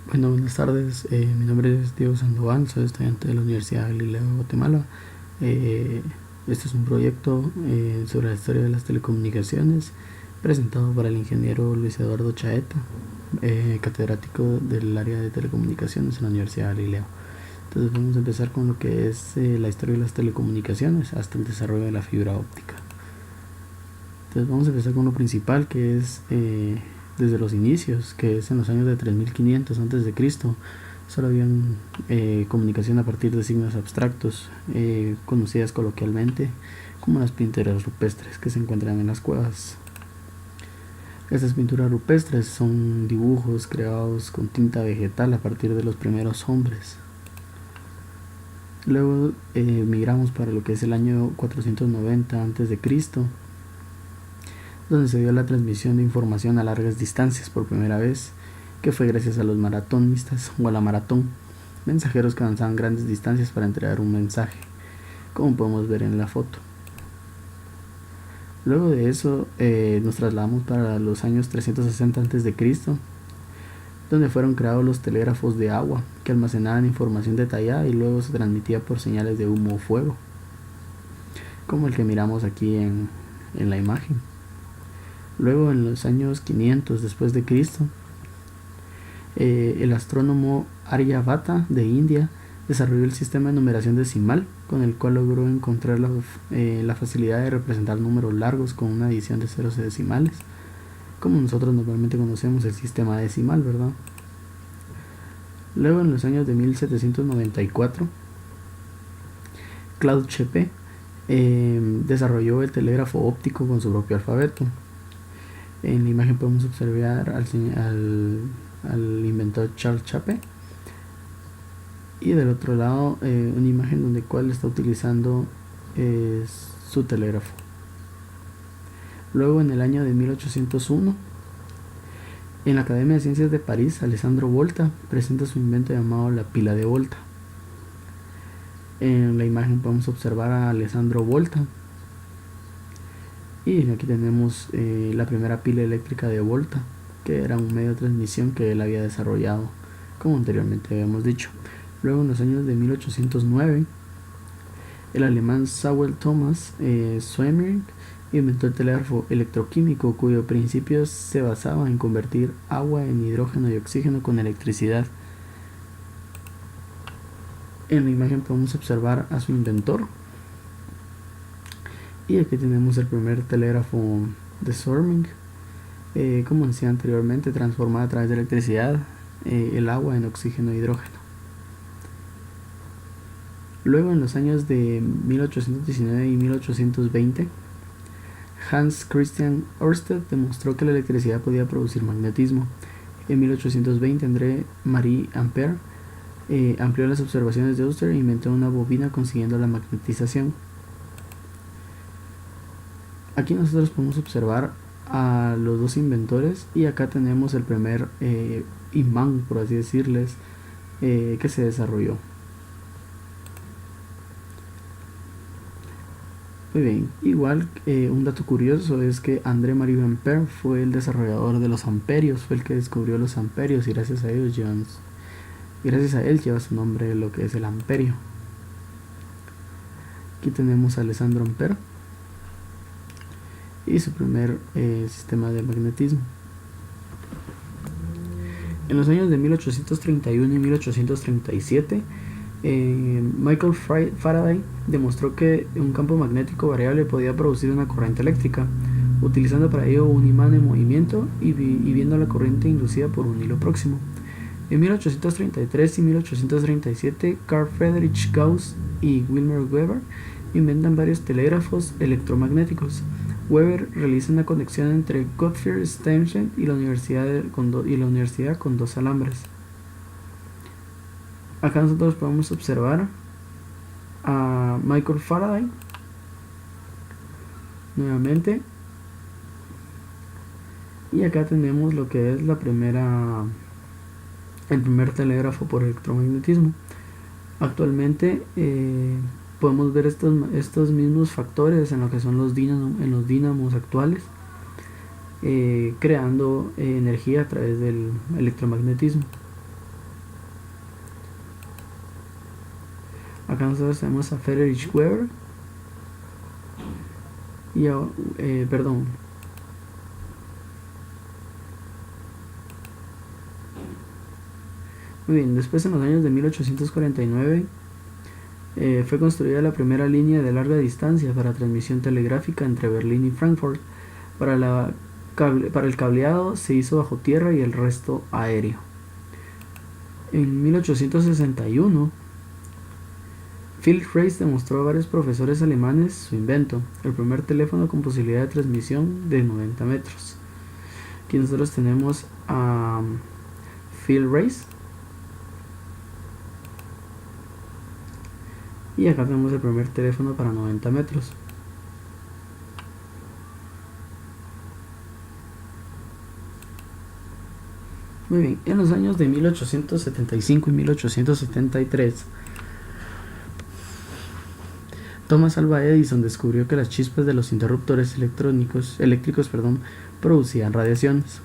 Bueno, buenas tardes. Mi nombre es Diego Sandoval, soy estudiante de la Universidad Galileo de Guatemala. Eh, este es un proyecto sobre la historia de las telecomunicaciones presentado por el ingeniero Luis Eduardo Chaeta, catedrático del área de telecomunicaciones en la Universidad Galileo. Entonces vamos a empezar con lo que es la historia de las telecomunicaciones hasta el desarrollo de la fibra óptica. Entonces vamos a empezar con lo principal, que es desde los inicios, que es en los años de 3500 a.C. Solo habían comunicación a partir de signos abstractos, conocidas coloquialmente como las pinturas rupestres que se encuentran en las cuevas. Estas pinturas rupestres son dibujos creados con tinta vegetal a partir de los primeros hombres. Luego migramos para lo que es el año 490 a.C., donde se dio la transmisión de información a largas distancias por primera vez, que fue gracias a los maratonistas o a la maratón, mensajeros que avanzaban grandes distancias para entregar un mensaje, como podemos ver en la foto. Luego de eso nos trasladamos para los años 360 a.C., donde fueron creados los telégrafos de agua, que almacenaban información detallada y luego se transmitía por señales de humo o fuego, como el que miramos aquí en la imagen. Luego, en los años 500 después de Cristo, el astrónomo Aryabhata de India desarrolló el sistema de numeración decimal, con el cual logró encontrar la facilidad de representar números largos con una adición de ceros y decimales, como nosotros normalmente conocemos el sistema decimal, ¿verdad? Luego, en los años de 1794, Claude Chepe desarrolló el telégrafo óptico con su propio alfabeto. En la imagen podemos observar al inventor Charles Chappe, y del otro lado una imagen donde cual está utilizando su telégrafo. Luego, en el año de 1801, en la Academia de Ciencias de París, Alessandro Volta presenta su invento llamado la pila de Volta. En la imagen podemos observar a Alessandro Volta, y aquí tenemos la primera pila eléctrica de Volta, que era un medio de transmisión que él había desarrollado, como anteriormente habíamos dicho. Luego, en los años de 1809, el alemán Samuel Thomas Schmeling inventó el telégrafo electroquímico, cuyo principio se basaba en convertir agua en hidrógeno y oxígeno con electricidad. En la imagen podemos observar a su inventor, y aquí tenemos el primer telégrafo de Schmeling. Como decía anteriormente, transformada a través de electricidad el agua en oxígeno e hidrógeno. Luego, en los años de 1819 y 1820, Hans Christian Ørsted demostró que la electricidad podía producir magnetismo. En 1820, André Marie Ampère amplió las observaciones de Ørsted e inventó una bobina consiguiendo la magnetización. Aquí nosotros podemos observar a los dos inventores, y acá tenemos el primer imán, por así decirles, que se desarrolló. Muy bien, igual un dato curioso es que André Marie Ampère fue el desarrollador de los amperios, fue el que descubrió los amperios, y gracias a él lleva su nombre lo que es el amperio. Aquí tenemos a Alessandro Ampère y su primer sistema de magnetismo. En los años de 1831 y 1837, Michael Faraday demostró que un campo magnético variable podía producir una corriente eléctrica, utilizando para ello un imán en movimiento y viendo la corriente inducida por un hilo próximo. En 1833 y 1837, Carl Friedrich Gauss y Wilhelm Weber inventan varios telégrafos electromagnéticos. Weber realiza una conexión entre Gottfried Steinmetz y la universidad con dos alambres. Acá nosotros podemos observar a Michael Faraday nuevamente, y acá tenemos lo que es el primer telégrafo por electromagnetismo. Actualmente podemos ver estos mismos factores en lo que son los dínamos actuales, creando energía a través del electromagnetismo. Acá nosotros tenemos a Friedrich Weber y perdón. Muy bien, después en los años de 1849 fue construida la primera línea de larga distancia para transmisión telegráfica entre Berlín y Frankfurt. Para el cableado se hizo bajo tierra y el resto aéreo. En 1861, Phil Reis demostró a varios profesores alemanes su invento, el primer teléfono con posibilidad de transmisión de 90 metros. Aquí nosotros tenemos a Phil Reis. Y acá tenemos el primer teléfono para 90 metros. Muy bien, en los años de 1875 y 1873, Thomas Alva Edison descubrió que las chispas de los interruptores eléctricos producían radiaciones.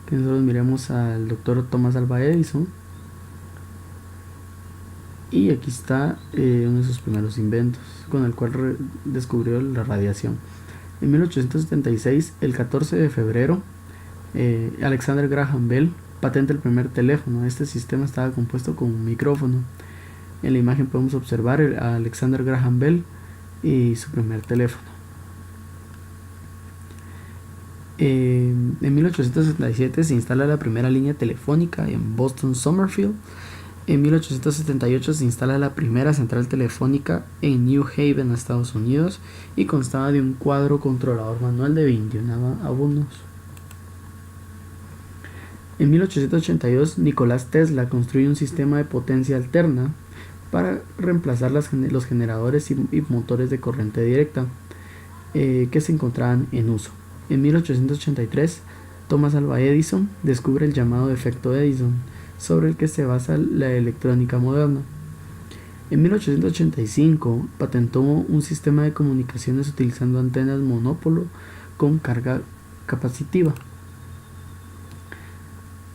Aquí nosotros miremos al doctor Thomas Alva Edison. Y aquí está uno de sus primeros inventos, con el cual descubrió la radiación. En 1876, el 14 de febrero, Alexander Graham Bell patenta el primer teléfono. Este sistema estaba compuesto con un micrófono. En la imagen podemos observar a Alexander Graham Bell y su primer teléfono. En 1877 se instala la primera línea telefónica en Boston Summerfield. En 1878 se instala la primera central telefónica en New Haven, Estados Unidos, y constaba de un cuadro controlador manual de 21 abonos. En 1882, Nicolás Tesla construye un sistema de potencia alterna para reemplazar los generadores y motores de corriente directa que se encontraban en uso. En 1883, Thomas Alva Edison descubre el llamado efecto Edison, sobre el que se basa la electrónica moderna. En 1885 patentó un sistema de comunicaciones utilizando antenas monópolo con carga capacitiva.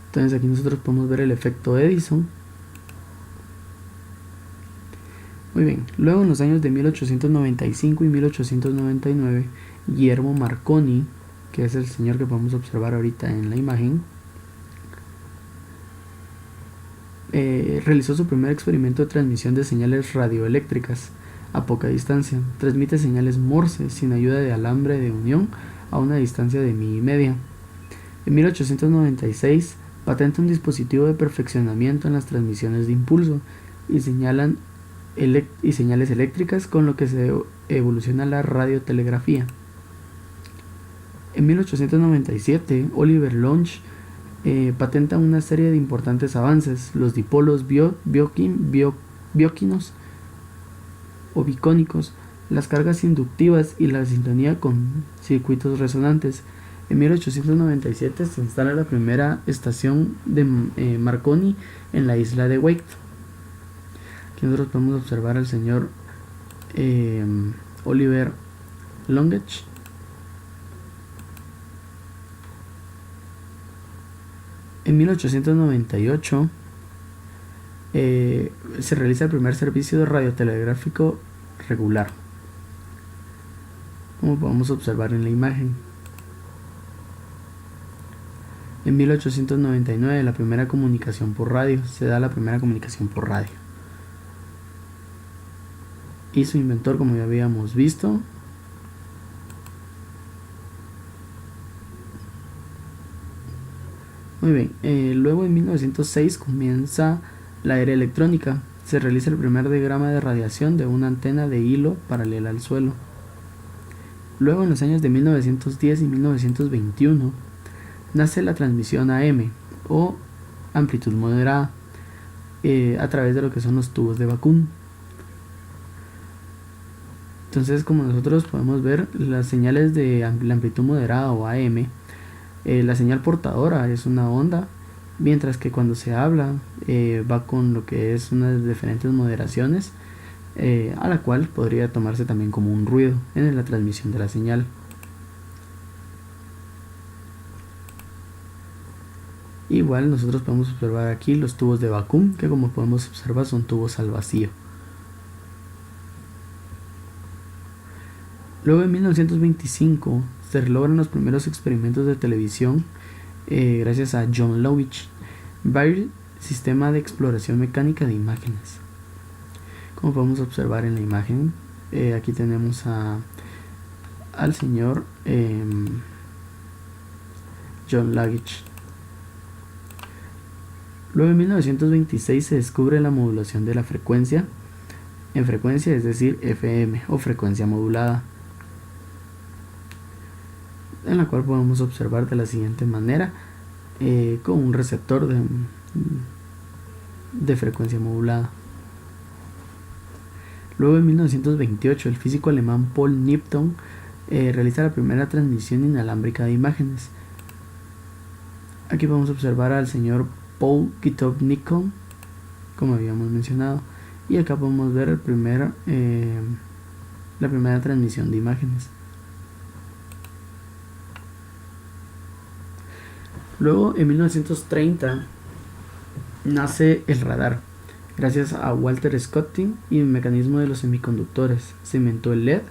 Entonces aquí nosotros podemos ver el efecto Edison. Muy bien, luego en los años de 1895 y 1899, Guillermo Marconi, que es el señor que podemos observar ahorita en la imagen, realizó su primer experimento de transmisión de señales radioeléctricas a poca distancia. Transmite señales Morse sin ayuda de alambre de unión a una distancia de milla y media. En 1896 patenta un dispositivo de perfeccionamiento en las transmisiones de impulso y señales eléctricas, con lo que se evoluciona la radiotelegrafía. En 1897 Oliver Lodge patenta una serie de importantes avances: los dipolos bioquínicos o bicónicos, las cargas inductivas y la sintonía con circuitos resonantes. En 1897 se instala la primera estación de Marconi en la isla de Wake. Aquí nosotros podemos observar al señor Oliver Lodge. En 1898 se realiza el primer servicio de radiotelegráfico regular, como podemos observar en la imagen. En 1899 la primera comunicación por radio, se da la primera comunicación por radio. Y su inventor, como ya habíamos visto, muy bien, luego en 1906 comienza la era electrónica. Se realiza el primer diagrama de radiación de una antena de hilo paralela al suelo. Luego, en los años de 1910 y 1921, nace la transmisión AM o amplitud moderada a través de lo que son los tubos de vacuum. Entonces, como nosotros podemos ver, las señales de la amplitud moderada o AM, la señal portadora es una onda, mientras que cuando se habla va con lo que es unas diferentes moderaciones, a la cual podría tomarse también como un ruido en la transmisión de la señal. Igual nosotros podemos observar aquí los tubos de vacuum, que como podemos observar son tubos al vacío. Luego en 1925 se logran los primeros experimentos de televisión gracias a John Loveridge, Bayer, sistema de exploración mecánica de imágenes. Como podemos observar en la imagen, aquí tenemos al señor John Loveridge. Luego en 1926 se descubre la modulación de la frecuencia en frecuencia, es decir, FM o frecuencia modulada, en la cual podemos observar de la siguiente manera, con un receptor de frecuencia modulada. Luego en 1928 el físico alemán Paul Nipton realiza la primera transmisión inalámbrica de imágenes. Aquí podemos observar al señor Paul Guitav-Nikon, como habíamos mencionado, y acá podemos ver la primera transmisión de imágenes. Luego en 1930 nace el radar. Gracias a Walter Scotty y el mecanismo de los semiconductores se inventó el LED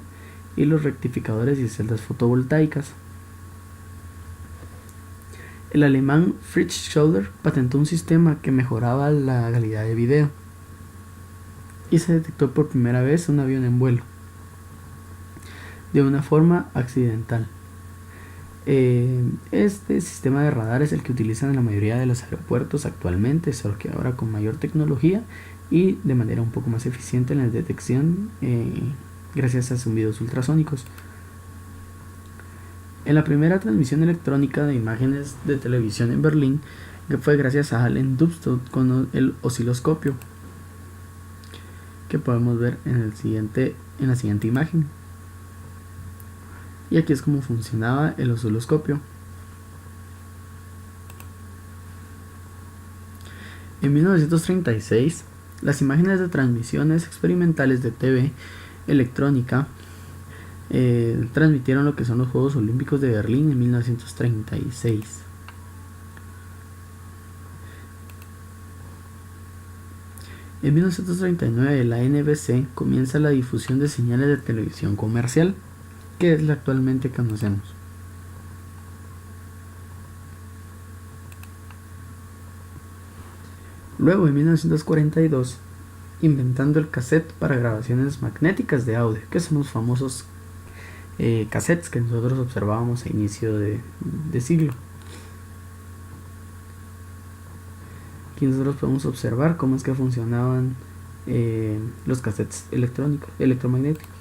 y los rectificadores y celdas fotovoltaicas. El alemán Fritz Schauder patentó un sistema que mejoraba la calidad de video y se detectó por primera vez un avión en vuelo de una forma accidental. Este sistema de radar es el que utilizan en la mayoría de los aeropuertos actualmente, solo que ahora con mayor tecnología y de manera un poco más eficiente en la detección gracias a zumbidos ultrasónicos. En la primera transmisión electrónica de imágenes de televisión en Berlín, que fue gracias a Allen Dubstot con el osciloscopio, que podemos ver en la siguiente imagen. Y aquí es como funcionaba el osciloscopio. En 1936, las imágenes de transmisiones experimentales de TV electrónica transmitieron lo que son los Juegos Olímpicos de Berlín en 1936. En 1939 la NBC comienza la difusión de señales de televisión comercial, que es la actualmente conocemos. Luego en 1942, inventando el cassette para grabaciones magnéticas de audio, que son los famosos cassettes que nosotros observábamos a inicio de siglo. Aquí nosotros podemos observar cómo es que funcionaban los cassettes electromagnéticos.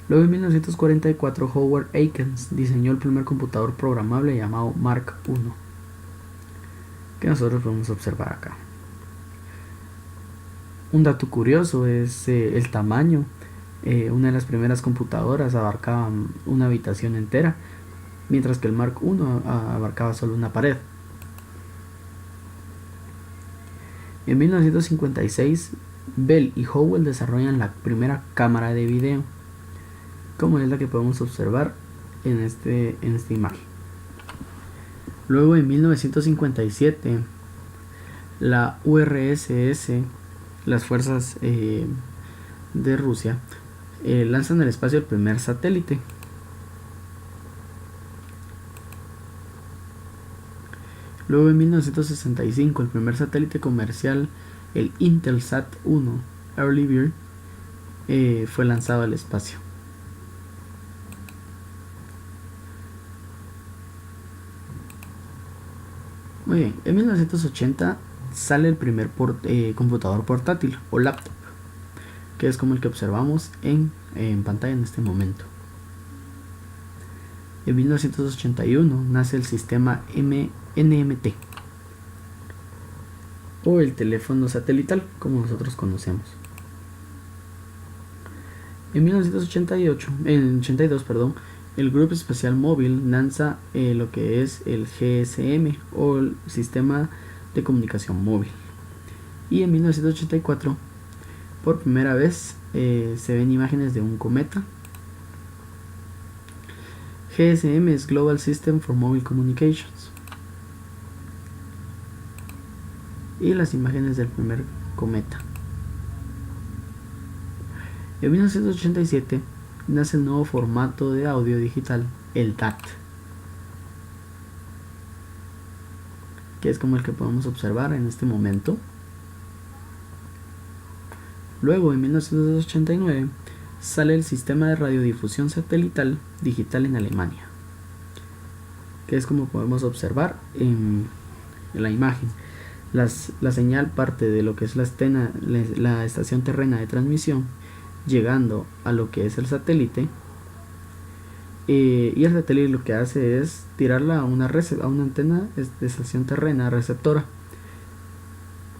Luego en 1944 Howard Aikens diseñó el primer computador programable llamado Mark I, que nosotros podemos observar acá. Un dato curioso es el tamaño. Una de las primeras computadoras abarcaba una habitación entera, mientras que el Mark I abarcaba solo una pared. En 1956 Bell y Howell desarrollan la primera cámara de video, como es la que podemos observar en esta imagen. Luego en 1957 la URSS, las fuerzas de Rusia, lanzan al espacio el primer satélite. Luego en 1965 el primer satélite comercial, el Intelsat 1 Early Bird, fue lanzado al espacio. Muy bien, en 1980 sale el primer computador portátil o laptop, que es como el que observamos en pantalla en este momento. En 1981 nace el sistema NMT o el teléfono satelital, como nosotros conocemos. En 1982, el Grupo Espacial Móvil lanza lo que es el GSM o el Sistema de Comunicación Móvil. Y en 1984, por primera vez, se ven imágenes de un cometa. GSM es Global System for Mobile Communications. Y las imágenes del primer cometa. En 1987 nace el nuevo formato de audio digital, el DAT, que es como el que podemos observar en este momento. Luego, en 1989, sale el sistema de radiodifusión satelital digital en Alemania, que es como podemos observar en la imagen. La señal parte de lo que es la estación terrena de transmisión, llegando a lo que es el satélite, y el satélite lo que hace es tirarla a una antena de estación terrena receptora,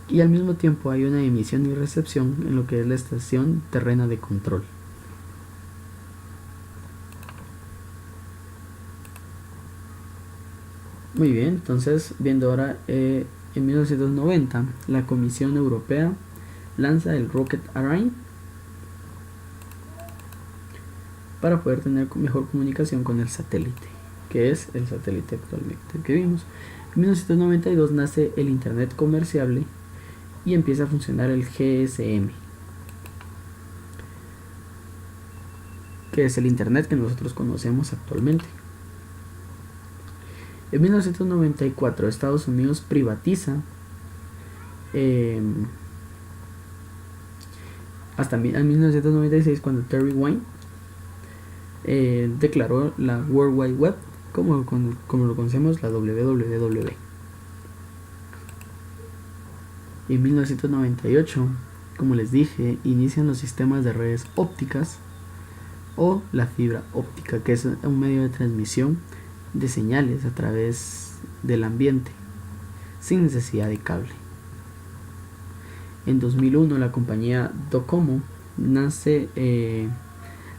y al mismo tiempo hay una emisión y recepción en lo que es la estación terrena de control. Muy bien, entonces viendo ahora, en 1990 la Comisión Europea lanza el Rocket Array para poder tener mejor comunicación con el satélite, que es el satélite actualmente que vimos. En 1992 nace el Internet comerciable y empieza a funcionar el GSM, que es el Internet que nosotros conocemos actualmente. En 1994 Estados Unidos privatiza hasta en 1996, cuando Terry Wayne declaró la World Wide Web como lo conocemos, la WWW. En 1998, como les dije, inician los sistemas de redes ópticas o la fibra óptica, que es un medio de transmisión de señales a través del ambiente sin necesidad de cable. En 2001 la compañía Docomo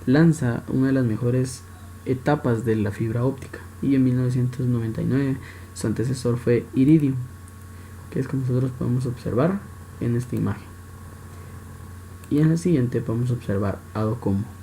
lanza una de las mejores etapas de la fibra óptica, y en 1999 su antecesor fue Iridium, que es como nosotros podemos observar en esta imagen, y en la siguiente podemos observar a Docomo.